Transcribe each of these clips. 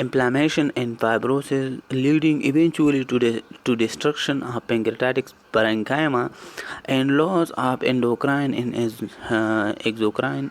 inflammation and fibrosis leading eventually to destruction of pancreatic parenchyma and loss of endocrine and exocrine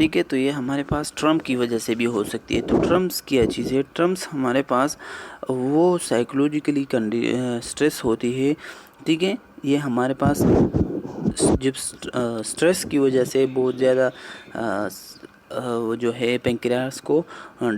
ٹھیک ہے. تو یہ ہمارے پاس Trump کی وجہ سے بھی ہو سکتی ہے. تو ٹرمپس کیا چیز ہے؟ ٹرمپس ہمارے پاس وہ سائیکولوجیکلی اسٹریس ہوتی ہے. ٹھیک ہے. یہ ہمارے پاس جب اسٹریس کی وجہ سے بہت زیادہ وہ جو ہے پینکریاس کو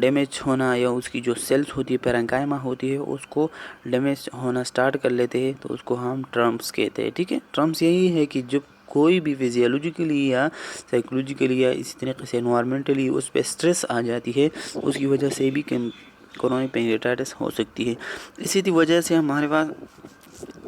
ڈیمیج ہونا، یا اس کی جو سیلز ہوتی ہے پیرنکائما ہوتی ہے اس کو ڈیمیج ہونا سٹارٹ کر لیتے ہیں، تو اس کو ہم ٹرمپس کہتے ہیں. ٹھیک ہے. ٹرمپس یہی ہے کہ جب کوئی بھی فزیولوجیکلی یا سائیکولوجیکلی یا اسی طریقے سے انوائرمنٹلی اس پہ اسٹریس آ جاتی ہے، اس کی وجہ سے بھی کرونک پینکریٹائٹس ہو سکتی ہے. اسی وجہ سے ہمارے پاس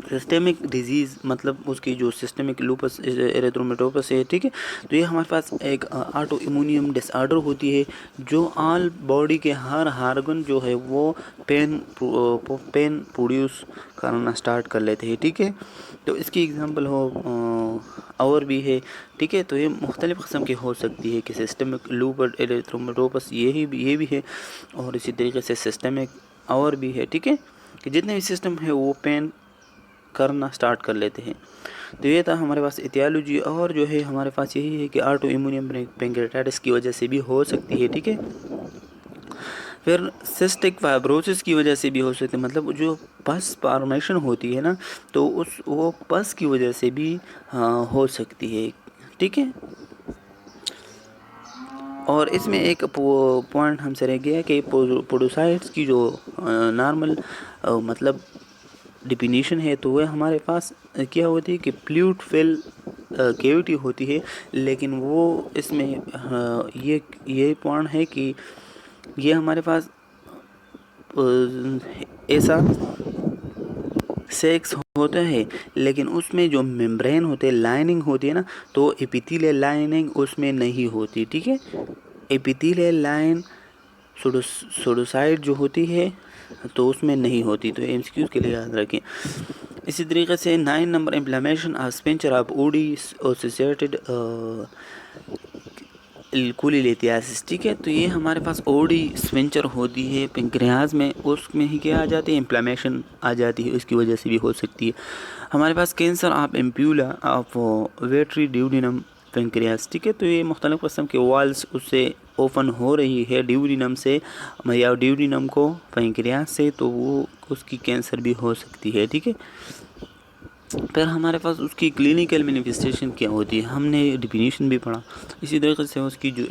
سسٹمک ڈیزیز، مطلب اس کی جو سسٹمک لوپس ایریتھرومیٹوپس ہے. ٹھیک ہے. تو یہ ہمارے پاس ایک آٹو ایمونیم ڈس آرڈر ہوتی ہے جو آل باڈی کے ہر ہارگن جو ہے وہ پین پروڈیوس کرنا سٹارٹ کر لیتے ہیں. ٹھیک ہے. تو اس کی ایگزامپل اور بھی ہے. ٹھیک ہے. تو یہ مختلف قسم کی ہو سکتی ہے کہ سسٹمک لوپس ایریتھرومیٹوپس یہ بھی ہے، اور اسی طریقے سے سسٹمک اور بھی ہے. ٹھیک ہے. کہ جتنے بھی سسٹم ہے وہ پین کرنا سٹارٹ کر لیتے ہیں. تو یہ تھا ہمارے پاس ایتیالوجی. اور جو ہے ہمارے پاس یہی ہے کہ آٹو ایمونیم پینکریٹائٹس کی وجہ سے بھی ہو سکتی ہے. ٹھیک ہے. پھر سسٹک فائبروسس کی وجہ سے بھی ہو سکتی ہے، مطلب جو پس فارمیشن ہوتی ہے نا، تو وہ پس کی وجہ سے بھی ہو سکتی ہے. ٹھیک ہے. اور اس میں ایک پوائنٹ ہم سے رہ گیا کہ پوڈوسائٹس کی جو نارمل مطلب ڈیفینیشن ہے، تو وہ ہمارے پاس کیا ہوتی ہے کہ فلوئڈ فل کیوٹی ہوتی ہے. لیکن وہ اس میں یہ پوائنٹ ہے کہ یہ ہمارے پاس ایسا سیکس ہوتا ہے، لیکن اس میں جو ممبرین ہوتے ہیں، لائننگ ہوتی ہے نا، تو ایپیتھیلیل لائننگ اس میں نہیں ہوتی. ٹھیک ہے. ایپیتھیلیل لائن سوڈوسائٹ جو ہوتی ہے تو اس میں نہیں ہوتی. تو ایم سی کیوز کے لیے یاد رکھیں. اسی طریقے سے 9 number inflammation of sphincter of Oddi associated cholelithiasis. ٹھیک ہے. تو یہ ہمارے پاس اوڈی اسپنچر ہوتی ہے پنکریاز میں، اس میں ہی کیا آ جاتی ہے؟ انفلیمیشن آ جاتی ہے. اس کی وجہ سے بھی ہو سکتی ہے. ہمارے پاس کینسر آف ایمپیولا آف ویٹری ڈیوڈینم پینکریاس. ٹھیک ہے. تو یہ مختلف قسم کے والز اس سے اوپن ہو رہی ہے ڈیوڈینم سے یا ڈیوڈینم کو پینکریاس سے، تو وہ اس کی کینسر بھی ہو سکتی ہے. ٹھیک ہے. پھر ہمارے پاس اس کی کلینکل مینیفیسٹیشن کیا ہوتی ہے، ہم نے ڈیفینیشن بھی پڑھا. اسی طریقے سے اس کی جو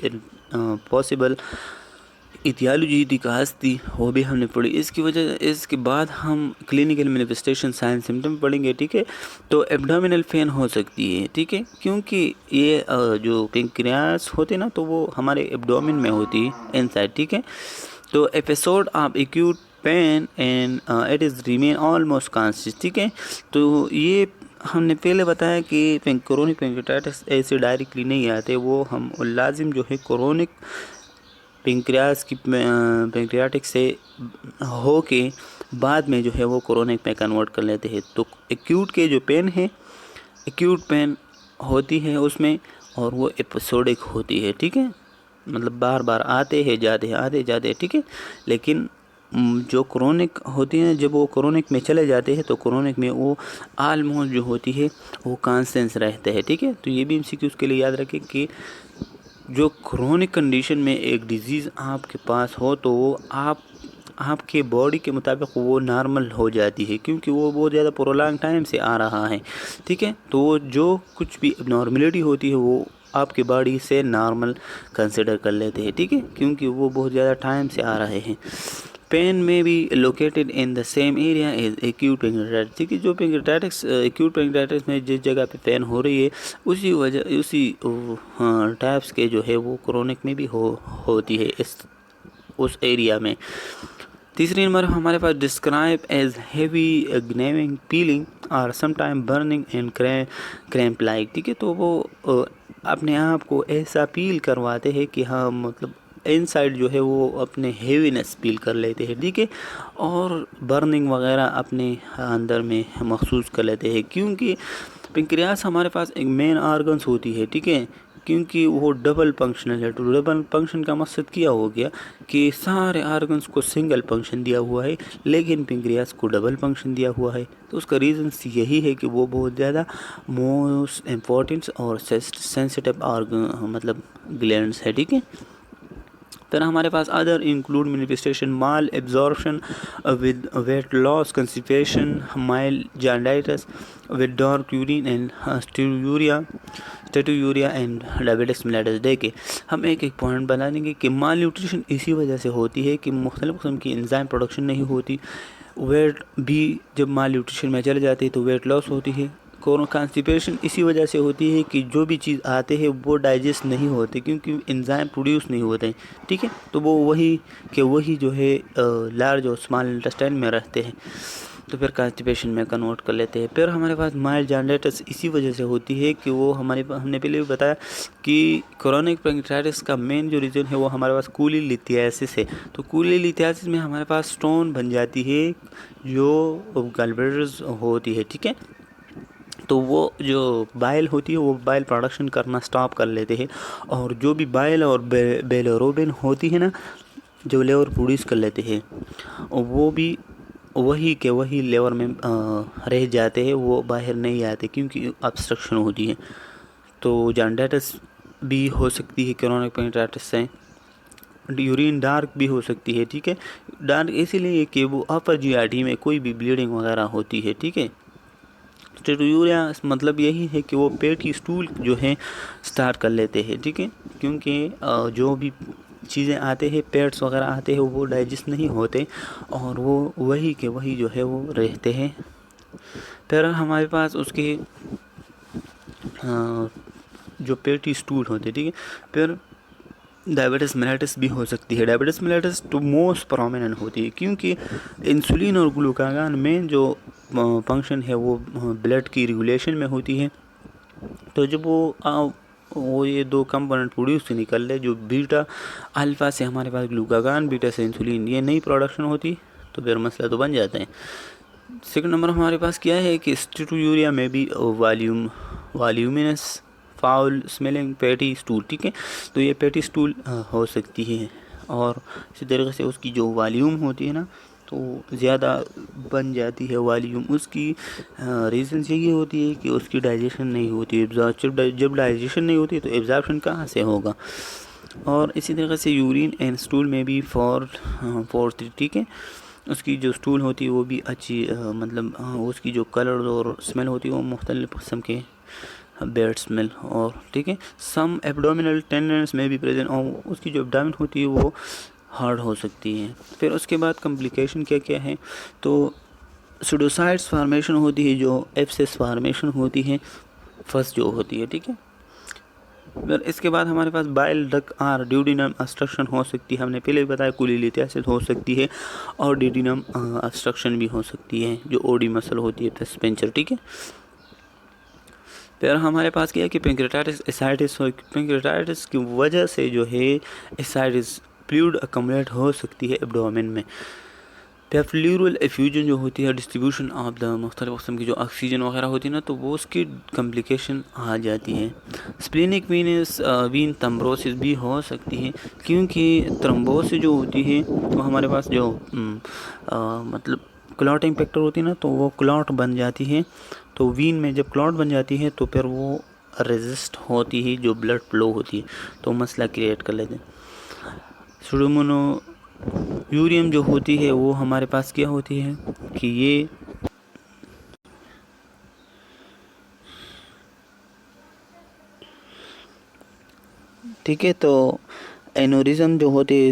پاسبل ایتیالوجی تھی، کاز تھی، وہ بھی ہم نے پڑھی. اس کے بعد ہم کلینکل مینیفیسٹیشن سائن سمٹم پڑھیں گے. ٹھیک ہے. تو ایبڈومینل پین ہو سکتی ہے. ٹھیک ہے. کیونکہ یہ جو پینکریاس ہوتے نا، تو وہ ہمارے ایبڈومن میں ہوتی ہے انسائڈ. ٹھیک ہے. تو episode of acute pain and it is remain almost constant. ٹھیک ہے. تو یہ ہم نے پہلے بتایا کہ کرونک پینکریٹائٹس ایسے ڈائریکٹلی نہیں آتے، وہ ہم لازم جو ہے کرونک پینکریاس کی پینکریاٹک سے ہو کے بعد میں جو ہے وہ کرونک میں کنورٹ کر لیتے ہیں. تو ایکیوٹ کے جو پین ہے، ایکیوٹ پین ہوتی ہے اس میں، اور وہ ایپیسوڈک ہوتی ہے. ٹھیک ہے. مطلب بار بار آتے ہیں جاتے ہیں. ٹھیک ہے. لیکن جو کرونک ہوتی ہیں، جب وہ کرونک میں چلے جاتے ہیں تو کرونک میں وہ آلموسٹ جو ہوتی ہے وہ کانسٹنس رہتے ہیں. ٹھیک ہے. تو یہ بھی MCQ کے لیے یاد رکھیں کہ جو کرونک کنڈیشن میں ایک ڈیزیز آپ کے پاس ہو، تو وہ آپ کے باڈی کے مطابق وہ نارمل ہو جاتی ہے، کیونکہ وہ بہت زیادہ پرولانگ ٹائم سے آ رہا ہے. ٹھیک ہے. تو وہ جو کچھ بھی نارملٹی ہوتی ہے وہ آپ کے باڈی سے نارمل کنسیڈر کر لیتے ہیں. ٹھیک ہے. کیونکہ وہ بہت زیادہ ٹائم سے آ رہے ہیں. پین میں بھی located in the same area as acute pancreatitis. ٹھیک ہے. جو پینکریٹائٹس ایکیوٹ پینکریٹائٹس میں جس جگہ پہ پین ہو رہی ہے، اسی ٹائپس کے جو ہے وہ کرونک میں بھی ہوتی ہے اس ایریا میں. تیسری نمبر ہمارے پاس describe as heavy gnawing feeling اور some time burning and cramp like. ٹھیک ہے. تو وہ اپنے آپ کو ایسا فیل کرواتے ہیں کہ ہاں، مطلب انسائڈ جو ہے وہ اپنے ہیوینس فیل کر لیتے ہیں. ٹھیک ہے. اور برننگ وغیرہ اپنے اندر میں محسوس کر لیتے ہیں، کیونکہ پنکریاس ہمارے پاس ایک مین آرگنس ہوتی ہے. ٹھیک ہے. کیونکہ وہ ڈبل فنکشنل ہے. تو ڈبل فنکشن کا مقصد کیا ہو گیا کہ سارے آرگنس کو سنگل فنکشن دیا ہوا ہے لیکن پنکریاس کو ڈبل فنکشن دیا ہوا ہے. تو اس کا ریزنس یہی ہے کہ وہ بہت زیادہ موسٹ امپورٹنٹ اور سینسٹیو مطلب گلینڈس ہے. ٹھیک ہے. پھر ہمارے پاس other include manifestation malabsorption with weight loss, constipation, mild jaundice with dark urine and steatorrhea and diabetes mellitus. دیکھیں ہم ایک ایک پوائنٹ بنا دیں گے کہ مال نیوٹریشن اسی وجہ سے ہوتی ہے کہ مختلف قسم کی انزائم پروڈکشن نہیں ہوتی. ویٹ بھی جب مال نیوٹریشن میں چل جاتی ہے تو ویٹ لاس ہوتی ہے. کانسٹیپیشن اسی وجہ سے ہوتی ہے کہ جو بھی چیز آتے ہیں وہ ڈائجسٹ نہیں ہوتے کیونکہ انزائم پروڈیوس نہیں ہوتے ہیں. ٹھیک ہے. تو وہ وہی جو ہے لارج اور اسمال انٹسٹائن میں رہتے ہیں تو پھر کانسٹیپیشن میں کنورٹ کر لیتے ہیں. پھر ہمارے پاس مائل جانڈائٹس اسی وجہ سے ہوتی ہے کہ وہ ہم نے پہلے بھی بتایا کہ کرونک پینکریاٹائٹس کا مین جو ریزن ہے وہ ہمارے پاس کولی لیتھیاسس ہے. تو کولی لیتھیاسس میں ہمارے پاس سٹون بن جاتی ہے جو گالبلیڈرز ہوتی ہے. ٹھیک ہے. تو وہ جو بائل ہوتی ہے وہ بائل پروڈکشن کرنا سٹاپ کر لیتے ہیں اور جو بھی بائل اور بیلیروبن ہوتی ہے نا جو لیور پروڈیوس کر لیتے ہیں وہ بھی وہی لیور میں رہ جاتے ہیں, وہ باہر نہیں آتے کیونکہ ابسٹرکشن ہوتی ہے. تو جانڈائٹس بھی ہو سکتی ہے کرونک پینکریاٹائٹس سے. یورین ڈارک بھی ہو سکتی ہے. ٹھیک ہے. ڈارک اسی لیے کہ وہ اپر جی آر ٹی میں کوئی بھی بلیڈنگ وغیرہ ہوتی ہے. ٹھیک ہے. اسٹیٹویوریا مطلب یہی ہے کہ وہ پیٹ کی اسٹول جو ہے سٹارٹ کر لیتے ہیں. ٹھیک ہے. کیونکہ جو بھی چیزیں آتے ہیں پیٹس وغیرہ آتے ہیں وہ ڈائجسٹ نہیں ہوتے اور وہ وہی جو ہے وہ رہتے ہیں. پھر ہمارے پاس اس کے جو پیٹی اسٹول ہوتے ہیں. ٹھیک ہے. پھر ڈائبٹس میلیٹس بھی ہو سکتی ہے. ڈائبٹس میلیٹس تو موسٹ پرومیننٹ ہوتی ہے کیونکہ انسولین اور گلوکاگان میں جو فنکشن ہے وہ بلڈ کی ریگولیشن میں ہوتی ہے. تو جب وہ یہ دو کمپوننٹ پروڈیوس نکل لے جو بیٹا الفا سے ہمارے پاس گلوکاگان, بیٹا سے انسولین, یہ نئی پروڈکشن ہوتی تو پھر مسئلہ تو بن جاتے ہیں. سیکنڈ نمبر ہمارے پاس کیا ہے کہ اسٹیٹویوریا میں بھی والیومینس فاؤل اسمیلنگ پیٹی اسٹول. ٹھیک ہے. تو یہ پیٹی اسٹول ہو سکتی ہے اور اسی طریقے سے اس کی جو والیوم ہوتی ہے نا تو زیادہ بن جاتی ہے والیوم. اس کی ریزنس یہی ہوتی ہے کہ اس کی ڈائجیشن نہیں ہوتی. جب ڈائجیشن نہیں ہوتی تو ایبزارپشن کہاں سے ہوگا. اور اسی طریقے سے یورین اینڈ اسٹول میں بھی فورتھ. ٹھیک ہے. اس کی جو اسٹول ہوتی ہے وہ بھی اچھی مطلب اس کی جو کلر اور اسمیل ہوتی ہے وہ مختلف قسم کے بیڈ اسمیل. اور ٹھیک ہے. سم ایبڈومینل ٹینڈنس میں بھی پریزنٹ اور اس کی جو ایبڈومن ہوتی ہے وہ ہارڈ ہو سکتی ہے. پھر اس کے بعد کمپلیکیشن کیا ہے تو سوڈوسائٹس فارمیشن ہوتی ہے جو ایپسس فارمیشن ہوتی ہے فرسٹ جو ہوتی ہے. ٹھیک ہے. پھر اس کے بعد ہمارے پاس بائل ڈک اور ڈیوڈینم ابسٹرکشن ہو سکتی ہے. ہم نے پہلے بھی بتایا کولی لیتھیاسس ہو سکتی ہے اور ڈیوڈینم ابسٹرکشن بھی ہو سکتی ہے جو اوڈی مسل ہوتی ہے سپنچر. ٹھیک ہے. پھر ہمارے پاس کیا ہے کہ پینکریاٹائٹس اسائٹس پینکریاٹائٹس کی وجہ سے جو ہے اسائٹس فلوئڈ اکمولیٹ ہو سکتی ہے ایبڈومن میں. پھر پلیورل ایفیوژن جو ہوتی ہے ڈسٹریبیوشن آف دا مختلف قسم کی جو آکسیجن وغیرہ ہوتی ہے نا تو وہ اس کی کمپلیکیشن آ جاتی ہے. اسپلینک وین تھمبروسس بھی ہو سکتی ہے کیونکہ تھرمبوسس جو ہوتی ہے وہ ہمارے پاس جو مطلب کلاٹنگ فیکٹر ہوتی ہے نا تو وہ کلاٹ بن جاتی ہے. تو وین میں جب کلاٹ بن جاتی ہے تو پھر وہ ریزسٹ ہوتی ہے جو بلڈ فلو ہوتی ہے تو مسئلہ کریٹ کر لیتے ہیں. سوڈومونو یوریم جو ہوتی ہے وہ ہمارے پاس کیا ہوتی ہے کہ یہ ٹھیک ہے. تو اینوریزم جو ہوتی ہے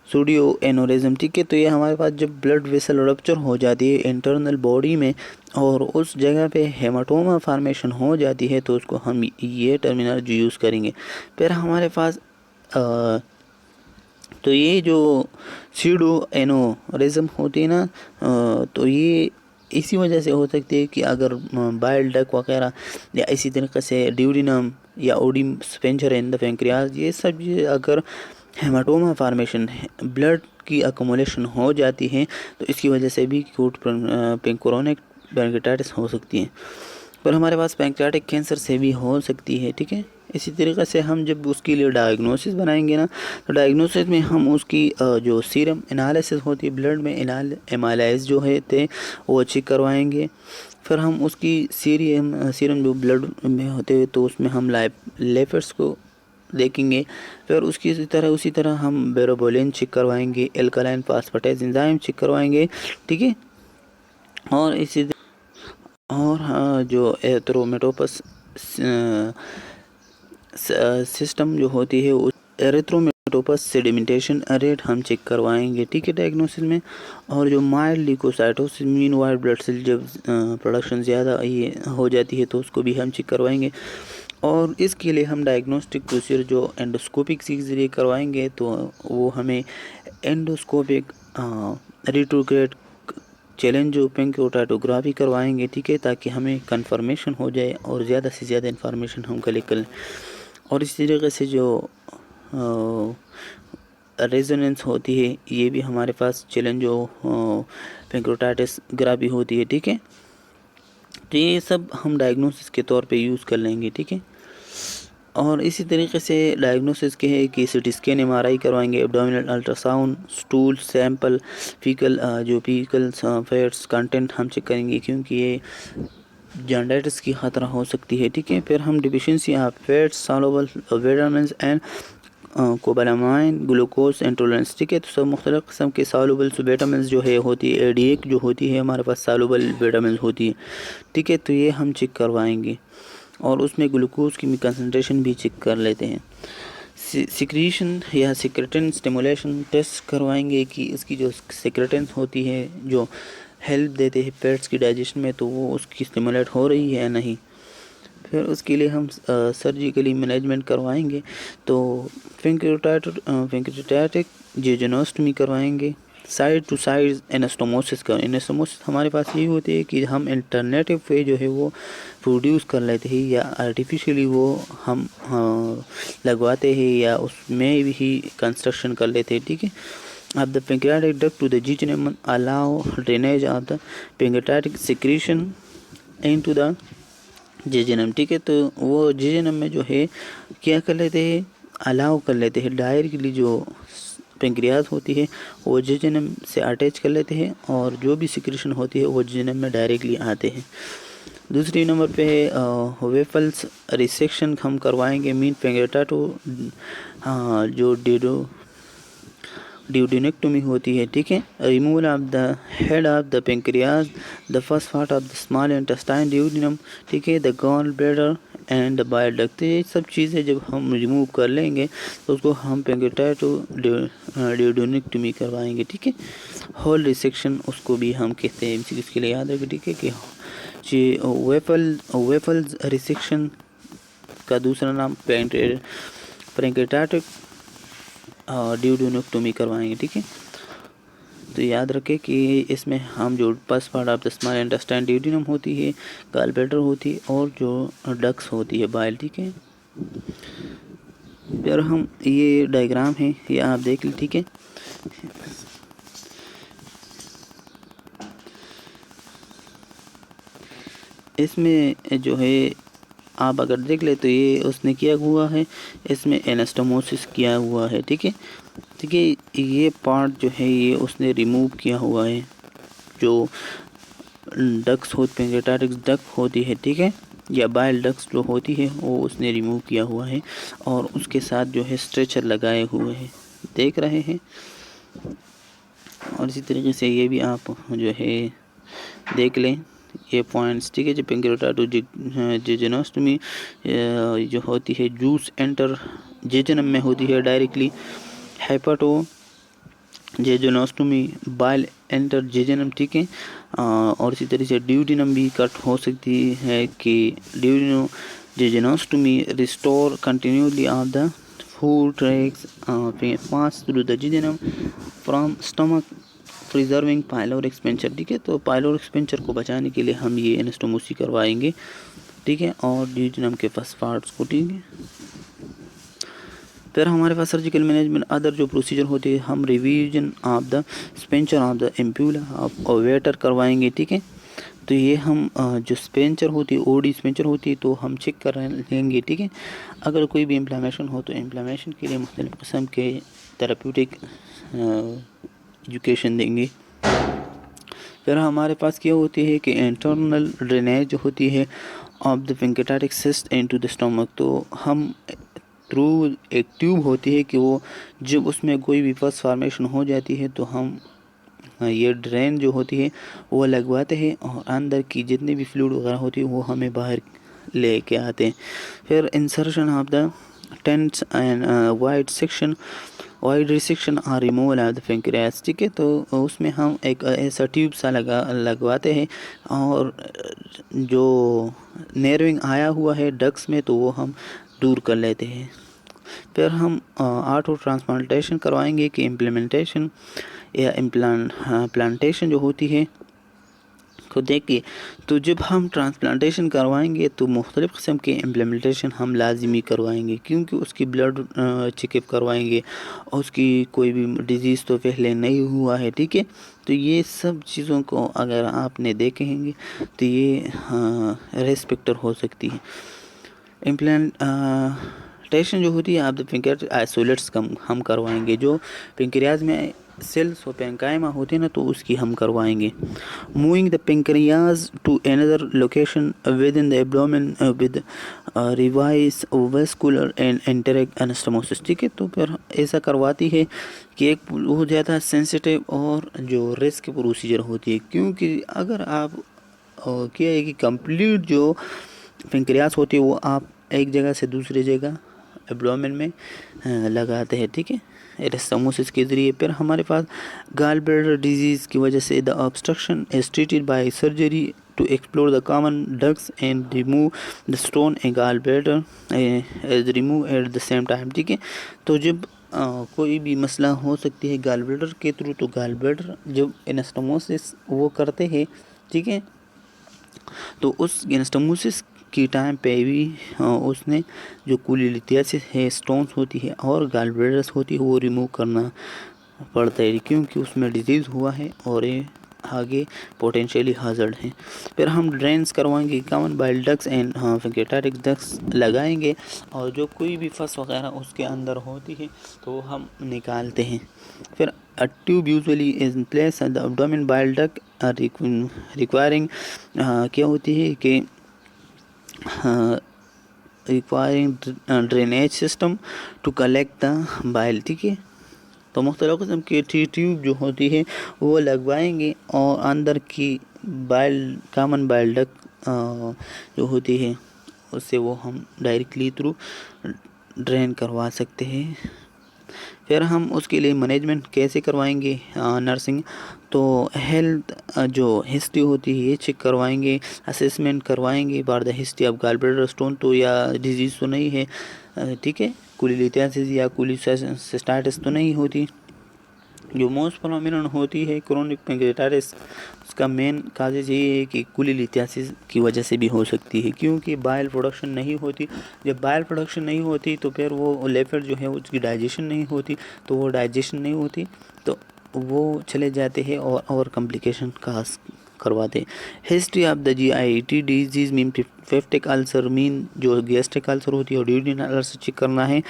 سوڈیو اینوریزم. ٹھیک ہے. تو یہ ہمارے پاس جب بلڈ ویسل رپچر ہو جاتی ہے انٹرنل باڈی میں اور اس جگہ پہ ہیماٹوما فارمیشن ہو جاتی ہے تو اس کو ہم یہ ٹرمینالوجی یوز کریں گے. پھر ہمارے پاس تو یہ جو سیڈو اینوریزم ہوتی ہے نا تو یہ اسی وجہ سے ہو سکتی ہے کہ اگر بائل ڈک وغیرہ یا اسی طریقے سے ڈیوڈینم یا اوڈیم سپنچر ان دا پینکریاس یہ سب اگر ہیماٹوما فارمیشن بلڈ کی اکومولیشن ہو جاتی ہے تو اس کی وجہ سے بھی کرونک پینکریاٹائٹس ہو سکتی ہے. پر ہمارے پاس پینکریاٹک کینسر سے بھی ہو سکتی ہے، ٹھیک ہے۔ اسی طریقے سے ہم جب اس کے لیے ڈائگنوسس بنائیں گے نا، تو ڈائگنوسس میں ہم اس کی جو سیرم انالیسس ہوتی ہے، بلڈ میں ایمالائز جو ہے وہ چیک کروائیں گے۔ پھر ہم اس کی سیرم جو بلڈ میں ہوتے ہیں تو اس میں ہم لیپٹس کو دیکھیں گے۔ پھر اسی طرح ہم بیروبولین چیک کروائیں گے، الکلائن فاسفیٹیز انزائم چیک کروائیں گے، ٹھیک ہے۔ اور جو ایریتھرومیٹوپس سسٹم جو ہوتی ہے، ایریتھرومیٹوپس سیڈیمنٹیشن ریٹ ہم چیک کروائیں گے، ٹھیک ہے، ڈائگنوسس میں۔ اور جو مائلڈ لیکوسائٹوسس مین وائٹ بلڈ سیل جب پروڈکشن زیادہ ہو جاتی ہے تو اس کو بھی ہم چیک کروائیں گے۔ اور اس کے لیے ہم ڈائگنوسٹک پروسیجر جو اینڈوسکوپک کے ذریعے کروائیں گے، تو وہ ہمیں اینڈوسکوپک ریٹروگریڈ چیلنج جو پینکیوٹائٹوگرافی کروائیں گے، ٹھیک ہے، تاکہ ہمیں کنفرمیشن ہو جائے اور زیادہ سے زیادہ انفارمیشن ہم کلیکٹ کریں۔ اور اس طریقے سے جو ریزوننس ہوتی ہے، یہ بھی ہمارے پاس چیلنج جو پینکیوٹائٹس گرافی ہوتی ہے، ٹھیک ہے۔ تو یہ سب ہم ڈائگنوسس کے طور پہ یوز کر لیں گے، ٹھیک ہے۔ اور اسی طریقے سے ڈائگنوسس کے ہے کہ سی ٹی اسکین MRI کروائیں گے، abdominal ultrasound, stool sample, faecal fats content ہم چیک کریں گے، کیونکہ یہ جانڈائٹس کی خطرہ ہو سکتی ہے، ٹھیک ہے۔ پھر ہم deficiency of fats soluble vitamins and cobalamin glucose intolerance, ٹھیک ہے۔ تو سب مختلف قسم کے سالوبل وٹامنز جو ہے ہوتی ہے، ADA جو ہوتی ہے ہمارے پاس سالوبل وٹامنز ہوتی ہے، ٹھیک ہے۔ تو یہ ہم چیک کروائیں گے، اور اس میں گلوکوز کی کنسنٹریشن بھی چیک کر لیتے ہیں۔ سیکریشن یا سیکریٹن سٹیمولیشن ٹیسٹ کروائیں گے کہ اس کی جو سیکریٹن ہوتی ہے جو ہیلپ دیتے ہیں پیٹس کی ڈائجیشن میں، تو وہ اس کی سٹیمولیٹ ہو رہی ہے یا نہیں۔ پھر اس کے لیے ہم سرجیکلی مینجمنٹ کروائیں گے، تو پینکریاٹک جیجنوسٹمی کروائیں گے، سائڈ ٹو سائڈ انسٹوموسس ہمارے پاس یہ ہوتی ہے کہ ہم الٹرنیٹیو وے جو ہے وہ پروڈیوس کر لیتے ہیں، یا آرٹیفیشلی وہ ہم لگواتے ہیں، یا اس میں بھی کنسٹرکشن کر لیتے ہیں، ٹھیک ہے۔ اب the pancreatic duct to the jejunum allow drainage of the pancreatic secretion into the jejunum، ٹھیک ہے۔ تو وہ جیجنم میں جو ہے کیا کر لیتے ہیں، الاؤ کر لیتے ہیں، ڈائریکٹلی جو پینکریاز ہوتی ہے وہ جیجنم سے اٹیچ کر لیتے ہیں، اور جو بھی سیکریشن ہوتی ہے وہ جیجنم میں ڈائریکٹلی آتے ہیں۔ دوسری نمبر پہ ہے ویفلس ریسیکشن ہم کروائیں گے، مین پینکریاٹو جو ڈیوڈینیکٹومی ہوتی ہے، ٹھیک ہے۔ Removal of the head of the pancreas, the first part of the small intestine duodenum, ٹھیک ہے، دا گال بلیڈر اینڈ دا بائل ڈکٹ۔ یہ سب چیزیں جب ہم ریموو کر لیں گے تو اس کو ہم پینکریاٹو ڈیوڈینیکٹومی کروائیں گے، ٹھیک ہے۔ ہول ریسیکشن اس کو بھی ہم کہتے ہیں، اس کے لیے یاد رکھیں، ٹھیک ہے، کہ ویفلز ریسیکشن کا دوسرا نام پینکریاٹک ڈیوڈینیکٹومی کروائیں گے، ٹھیک ہے۔ تو یاد رکھیں کہ اس میں ہم جو first part of the small intestine duodenum ہوتی ہے، گال بلیڈر ہوتی ہے، اور جو ڈکس ہوتی ہے بائل، ٹھیک ہے۔ پھر ہم یہ ڈائیگرام ہے یہ آپ دیکھ لیں، ٹھیک ہے۔ اس میں جو ہے آپ اگر دیکھ لیں تو یہ اس نے کیا ہوا ہے، اس میں انسٹوموسس کیا ہوا ہے، ٹھیک ہے۔ ٹھیک ہے، یہ پارٹ جو ہے یہ اس نے ریموو کیا ہوا ہے، جو ڈکس پینکریاٹک ڈک ہوتی ہے، ٹھیک ہے، یا بائل ڈکس جو ہوتی ہے وہ اس نے ریموو کیا ہوا ہے، اور اس کے ساتھ جو ہے اسٹریچر لگائے ہوئے ہیں، دیکھ رہے ہیں۔ اور اسی طریقے سے یہ بھی آپ جو ہے دیکھ لیں یہ پوائنٹس، ٹھیک ہے۔ جو پینکریاٹو جیجنوسٹمی جو ہوتی ہے، جوس انٹر جیجنم میں ہوتی ہے ڈائریکٹلی، ہیپاٹو جیجنوسٹمی بائل انٹر جیجنم، ٹھیک ہے۔ اور اسی طریقے سے ڈیوڈینم بھی کٹ ہو سکتی ہے کہ duodenojejunostomy restore continuity of the food tracts pass through the jejunum from stomach preserving pylorus sphincter, ٹھیک ہے۔ تو پائلور ایکسپینچر کو بچانے کے لیے ہم یہ انسٹوموسی کروائیں گے، ٹھیک ہے، اور ڈیوڈینم کے فرسٹ پارٹس کو، ٹھیک ہے۔ پھر ہمارے پاس سرجیکل مینجمنٹ ادر جو پروسیجر ہوتی ہے، ہم revision of the sphincter of the ampulla of Vater کروائیں گے، ٹھیک ہے۔ تو یہ ہم جو اسپینچر ہوتی ہے او ڈی اسپینچر ہوتی ہے تو ہم چیک کر لیں گے، ٹھیک ہے. اگر کوئی بھی انفلاممیشن ہو تو انفلاممیشن کے لیے مختلف قسم کے تھراپیوٹک ایجوکیشن دیں گے. پھر ہمارے پاس کیا ہوتی ہے کہ انٹرنل ڈرینیج جو ہوتی ہے of the pancreatic cyst into the stomach. تو ہم تھرو ایک ٹیوب ہوتی ہے کہ وہ جب اس میں کوئی بھی پس فارمیشن ہو جاتی ہے تو ہم یہ ڈرین جو ہوتی ہے وہ لگواتے ہیں اور اندر کی جتنی بھی فلوئڈ وغیرہ ہوتی ہے وہ ہمیں باہر لے کے آتے ہیں. پھر insertion of the tense and wide resection اور ریموول آف دا پینکریاس، ٹھیک ہے. تو اس میں ہم ایک ایسا ٹیوب سا لگواتے ہیں اور جو نیرونگ آیا ہوا ہے ڈکس میں تو وہ ہم دور کر لیتے ہیں. پھر ہم آٹو ٹرانسپلانٹیشن کروائیں گے کہ امپلیمنٹیشن یا پلانٹیشن جو ہوتی ہے کو دیکھیے. تو جب ہم ٹرانسپلانٹیشن کروائیں گے تو مختلف قسم کے امپلیمنٹیشن ہم لازمی کروائیں گے، کیونکہ اس کی بلڈ چیک اپ کروائیں گے اور اس کی کوئی بھی ڈیزیز تو پہلے نہیں ہوا ہے، ٹھیک ہے. تو یہ سب چیزوں کو اگر آپ نے دیکھیں گے تو یہ ریسپیکٹر ہو سکتی ہے. امپلانٹیشن جو ہوتی ہے آپ پینکریاٹک آئسولیٹس ہم کروائیں گے. جو پینکریاز میں سیلس و پینکائما ہوتے ہیں نا تو اس کی ہم کروائیں گے. Moving the pancreas to another location within the abdomen with revise vascular and enteric anastomosis, ٹھیک ہے. تو پھر ایسا کرواتی ہے کہ ایک بہت زیادہ سینسیٹیو اور جو رسک پروسیجر ہوتی ہے، کیونکہ اگر آپ کیا ہے کہ کمپلیٹ جو پینکریاس ہوتی ہے وہ آپ ایک جگہ سے دوسری جگہ ایبڈومن میں لگاتے ہیں، ٹھیک ہے، ایرسٹموسس کے ذریعے. پھر ہمارے پاس گال بلیڈر ڈیزیز کی وجہ سے the obstruction is treated by surgery to explore the common ducts and remove the stone a gall bladder is remove at the same time, ٹھیک ہے. تو جب کوئی بھی مسئلہ ہو سکتی ہے گال بلیڈر کے تھرو، تو گال بلیڈر جب انسٹموسس وہ کرتے ہیں، ٹھیک ہے، تو اس انسٹموسس کی ٹائم پہ بھی اس نے جو کولیلیتیاسس ہے اسٹونز ہوتی ہے اور گال بلیڈرس ہوتی ہے وہ ریموو کرنا پڑتا ہے، کیونکہ اس میں ڈیزیز ہوا ہے اور یہ آگے پوٹینشیلی ہازارڈ ہے. پھر ہم ڈرینس کروائیں گے، common bile ducts and pancreatic ducts لگائیں گے اور جو کوئی بھی فس وغیرہ اس کے اندر ہوتی ہے تو ہم نکالتے ہیں. پھر tube usually is place the abdomen bile duct requiring کیا ہوتی ہے کہ requiring drainage system to collect the bile, ٹھیک ہے. تو مختلف قسم کی ٹیوب جو ہوتی ہے وہ لگوائیں گے اور اندر کی کامن بائل ڈک جو ہوتی ہے اس سے وہ ہم ڈائریکٹلی تھرو ڈرین کروا سکتے ہیں. پھر ہم اس کے لیے مینجمنٹ کیسے کروائیں گے، نرسنگ تو ہیلتھ جو ہسٹری ہوتی ہے یہ چیک کروائیں گے، اسیسمنٹ کروائیں گے بار دا ہسٹری آف گال بلیڈر اسٹون تو یا ڈیزیز تو نہیں ہے، ٹھیک ہے، کولیلیتیاسس یا کولیسسٹائٹس تو نہیں ہوتی. جو موسٹ پرومیننٹ ہوتی ہے کرونک پینکریاٹائٹس، اس کا مین کازز یہ ہے کہ کولیلیتیاسس کی وجہ سے بھی ہو سکتی ہے، کیونکہ بائل پروڈکشن نہیں ہوتی. جب بائل پروڈکشن نہیں ہوتی تو پھر وہ لیپٹ جو ہے اس کی ڈائجیشن نہیں ہوتی، تو وہ ڈائجیشن نہیں ہوتی تو وہ چلے جاتے ہیں اور کمپلیکیشن کاز کرواتے. History of the G I T disease مین پیپٹک السر مین جو گیسٹرک السر ہوتی ہے اور ڈیوڈینل السر چیک کرنا ہے،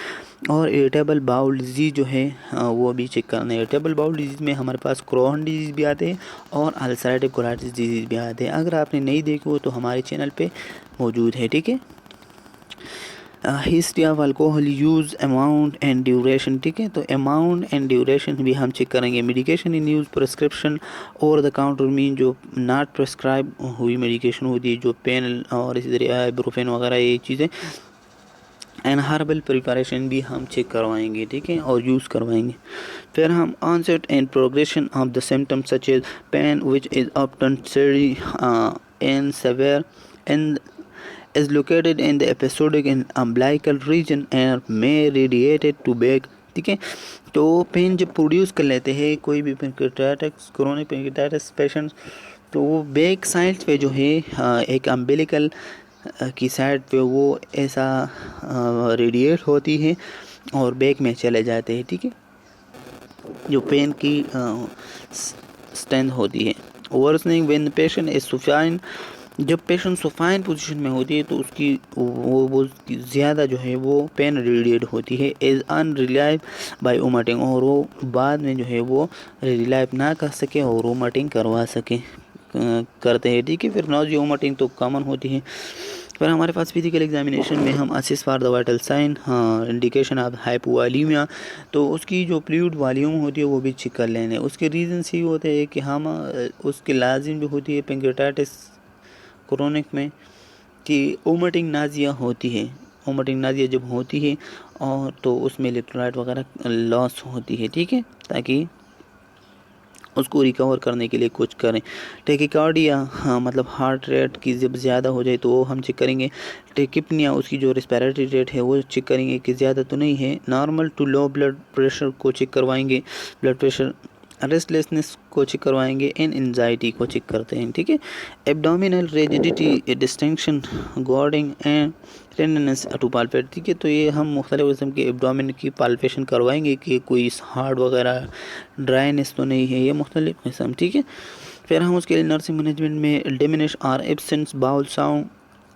اور اریٹیبل باؤل ڈیزیز جو ہے وہ بھی چیک کرنا ہے. اریٹیبل باؤل ڈیزیز میں ہمارے پاس کرون ڈیزیز بھی آتے ہیں اور السریٹیو کولائٹس ڈیزیز بھی آتے ہیں. اگر آپ نے نہیں دیکھے ہو تو ہمارے چینل پہ موجود ہے، ٹھیک ہے. History of alcohol use amount and duration, ٹھیک ہے. تو اماؤنٹ اینڈ ڈیوریشن بھی ہم چیک کریں گے. میڈیکیشن ان یوز پرسکرپشن اور دا کاؤنٹر مین جو ناٹ پرسکرائب ہوئی میڈیکیشن ہوتی ہے، جو پین اور اسی طرح آئبروفین وغیرہ یہ چیزیں، اینڈ ہربل پریپریشن بھی ہم چیک کروائیں گے، ٹھیک ہے، اور یوز کروائیں گے. پھر ہم onset and progression of the symptom such as pain which is often سیری and severe and is located in the episodic and umbilical region and may radiate to back، ٹھیک ہے. تو پین جب پروڈیوس کر لیتے ہیں کوئی بھی پینکریاٹائٹس کرونک پینکریاٹائٹس پیشنٹ، تو وہ بیک سائڈ پہ جو ہے ایک امبیلیکل کی سائڈ پہ وہ ایسا ریڈیٹ ہوتی ہے اور بیک میں چلے جاتے ہیں، ٹھیک ہے. جو پین کی اسٹرینتھ ہوتی ہے worsening when the patient is supine. جب پیشنٹ سوفائن پوزیشن میں ہوتی ہے تو اس کی وہ زیادہ جو ہے وہ پین ریلیڈ ہوتی ہے ایز ان ریلائب بائی اومٹنگ، اور وہ بعد میں جو ہے وہ ریلائب نہ کر سکے اور اومٹنگ کروا سکے کرتے ہیں، ٹھیک ہے۔ پھر نوزیا اومٹنگ تو کامن ہوتی ہے۔ پھر ہمارے پاس فزیکل ایگزامینیشن میں ہم assess for the vital sign, indication of hypovolaemia, تو اس کی جو فلوئڈ والیوم ہوتی ہے وہ بھی چیک کر لینے۔ اس کے ریزنس یہ ہوتے ہیں کہ ہم اس کے لازم جو ہوتی ہے پینکریاٹائٹس کرونک میں کہ اومٹنگ نازیہ ہوتی ہے، اومٹنگ نازیہ جب ہوتی ہے اور تو اس میں الیکٹرولائٹ وغیرہ لاس ہوتی ہے، ٹھیک ہے، تاکہ اس کو ریکور کرنے کے لیے کچھ کریں۔ ٹیکیکارڈیا مطلب ہارٹ ریٹ کی جب زیادہ ہو جائے تو وہ ہم چیک کریں گے۔ ٹیکپنیا اس کی جو ریسپیریٹری ریٹ ہے وہ چیک کریں گے کہ زیادہ تو نہیں ہے۔ Normal to low blood pressure کو چیک کروائیں گے، بلڈ پریشر، ریسٹلیسنس کو چیک کروائیں گے، انزائٹی کو چیک کرتے ہیں، ٹھیک ہے۔ Abdominal rigidity, distinction, guarding and tenderness to palpate, ٹھیک ہے۔ تو یہ ہم مختلف قسم کے ایبڈومین کی پالپیشن کروائیں گے کہ کوئی ہارڈ وغیرہ ڈرائنس تو نہیں ہے، یہ مختلف قسم، ٹھیک ہے۔ پھر ہم اس کے لیے نرسنگ مینجمنٹ میں ڈیمینش اور ایبسنس باؤل ساؤنڈ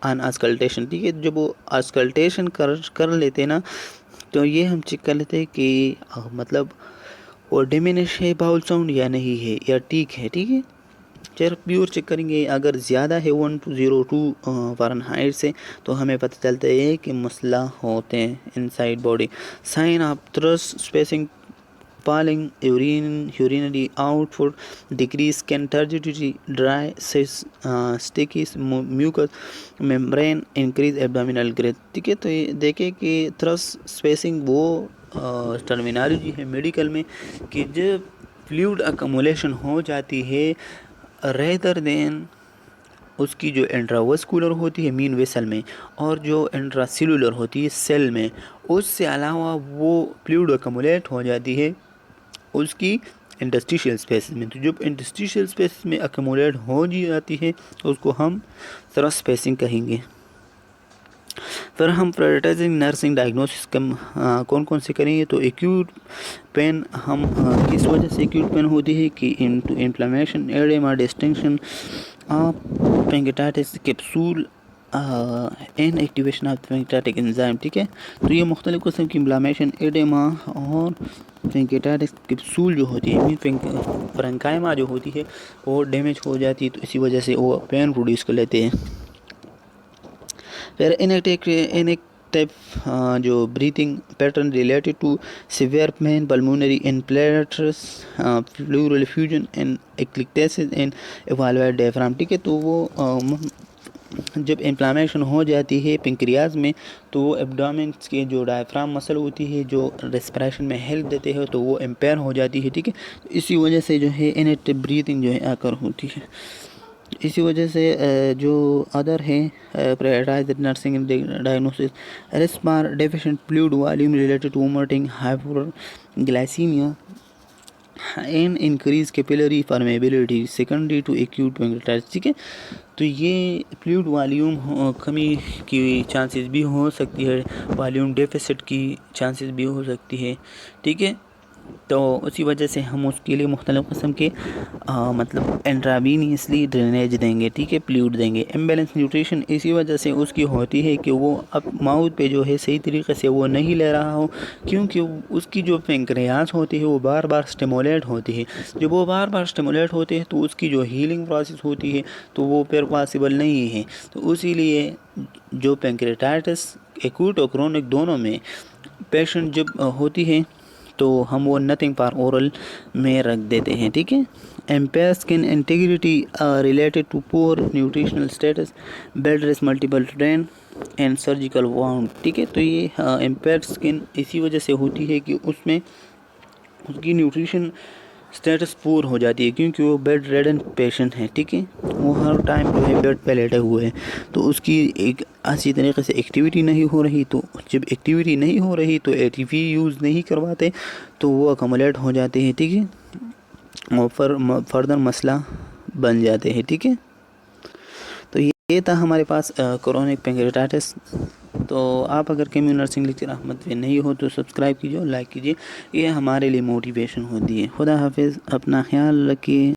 آن اسکلٹیشن، ٹھیک ہے۔ جب وہ اسکلٹیشن کر لیتے نا تو یہ ہم چیک کر لیتے کہ مطلب وہ ڈیمینش ہے باؤل ساؤنڈ یا نہیں ہے یا ٹھیک ہے، ٹھیک ہے۔ پھر پیور چیک کریں گے، اگر زیادہ ہے 1202 فارنہائٹ سے تو ہمیں پتہ چلتا ہے کہ مسئلہ ہوتے ہیں inside body. Sign of third spacing, pooling, urinary output decrease, skin turgidity, dry sticky mucous membrane, increase abdominal girth, ٹھیک ہے۔ تو یہ دیکھیں کہ تھرس اسپیسنگ وہ ٹرمینالوجی ہے میڈیکل میں کہ جب فلوئڈ اکمولیشن ہو جاتی ہے ریدر دین اس کی جو انٹراوسکولر ہوتی ہے مین ویسل میں اور جو انٹرا سیلولر ہوتی ہے سیل میں، اس سے علاوہ وہ فلوئڈ اکمولیٹ ہو جاتی ہے اس کی انٹرسٹیشیل اسپیس میں۔ تو جب انٹرسٹیشیل اسپیس میں اکمولیٹ ہو جاتی ہے تو اس کو ہم تھرس اسپیسنگ کہیں گے۔ پھر ہم پرائورٹائزنگ نرسنگ ڈائگنوسس کون کون سے کریں گے؟ تو ایکیوٹ پین، ہم کس وجہ سے ایکیوٹ پین ہوتی ہے کہ inflammation, oedema, distinction of pancreatitis capsule an activation of pancreatic enzyme, ٹھیک ہے۔ تو یہ مختلف قسم کی انفلیمیشن، ایڈیما اور پینکریاٹک کیپسول جو ہوتی ہے فرنکائما جو ہوتی ہے وہ ڈیمیج ہو جاتی ہے، تو اسی وجہ سے وہ پین پروڈیوس کر لیتے ہیں۔ پھر انیکٹیو جو breathing pattern related to severe pain, pulmonary infiltrates, pleural effusion and atelectasis and evaluate diaphragm, ٹھیک ہے۔ تو وہ جب انفلامیشن ہو جاتی ہے پنکریاز میں تو وہ ایبڈومنس کے جو ڈائفرام مسل ہوتی ہے جو ریسپریشن میں ہیلپ دیتے ہیں تو وہ امپیئر ہو جاتی ہے، ٹھیک ہے۔ اسی وجہ سے جو ہے انیکٹیو بریتھنگ جو ہے آکر ہوتی ہے۔ اسی وجہ سے جو ادر ہے prioritized nursing diagnosis, risk for deficient fluid volume related to vomiting, hyperglycaemia and increase capillary permeability secondary to acute pancreatitis, ٹھیک ہے۔ تو یہ فلوئڈ والیوم کمی کی چانسز بھی ہو سکتی ہے، والیوم ڈیفیسٹ کی چانسز بھی ہو سکتی ہے، ٹھیک ہے۔ تو اسی وجہ سے ہم اس کے لیے مختلف قسم کے مطلب انٹراوینیسلی ڈرینیج دیں گے، ٹھیک ہے، فلوئڈ دیں گے۔ امبیلنس نیوٹریشن اسی وجہ سے اس کی ہوتی ہے کہ وہ اب ماؤتھ پہ جو ہے صحیح طریقے سے وہ نہیں لے رہا ہو، کیونکہ اس کی جو پینکریاس ہوتی ہے وہ بار بار سٹیمولیٹ ہوتی ہے۔ جب وہ بار بار سٹیمولیٹ ہوتے ہیں تو اس کی جو ہیلنگ پروسیس ہوتی ہے تو وہ پھر پاسبل نہیں ہے۔ تو اسی لیے جو پینکریاٹائٹس ایکوٹ اور کرونک دونوں میں پیشنٹ جب ہوتی ہے تو ہم وہ نتھنگ فار اورل میں رکھ دیتے ہیں، ٹھیک ہے۔ Impair skin integrity related to poor nutritional status, bed rest, multiple drain and surgical wound, ٹھیک ہے۔ تو یہ امپیئر اسکن اسی وجہ سے ہوتی ہے کہ اس میں اس کی نیوٹریشن اسٹیٹس پور ہو جاتی ہے کیونکہ وہ بیڈ ریڈن پیشنٹ ہے، ٹھیک ہے۔ وہ ہر ٹائم جو ہے بیڈ پہ لیٹے ہوئے ہیں تو اس کی ایک اچھی طریقے سے ایکٹیویٹی نہیں ہو رہی، تو جب ایکٹیویٹی نہیں ہو رہی تو اے ٹی پی یوز نہیں کرواتے تو وہ اکمولیٹ ہو جاتے ہیں، ٹھیک ہے، اور فردر مسئلہ بن جاتے ہیں، ٹھیک ہے۔ تو یہ تھا ہمارے پاس کرونک پینکریاٹائٹس۔ تو آپ اگر کیمیو نرسنگ لیکچر احمد پہ نہیں ہو تو سبسکرائب کیجیے اور لائک کیجیے، یہ ہمارے لیے موٹیویشن ہوتی ہے۔ خدا حافظ، اپنا خیال رکھیے۔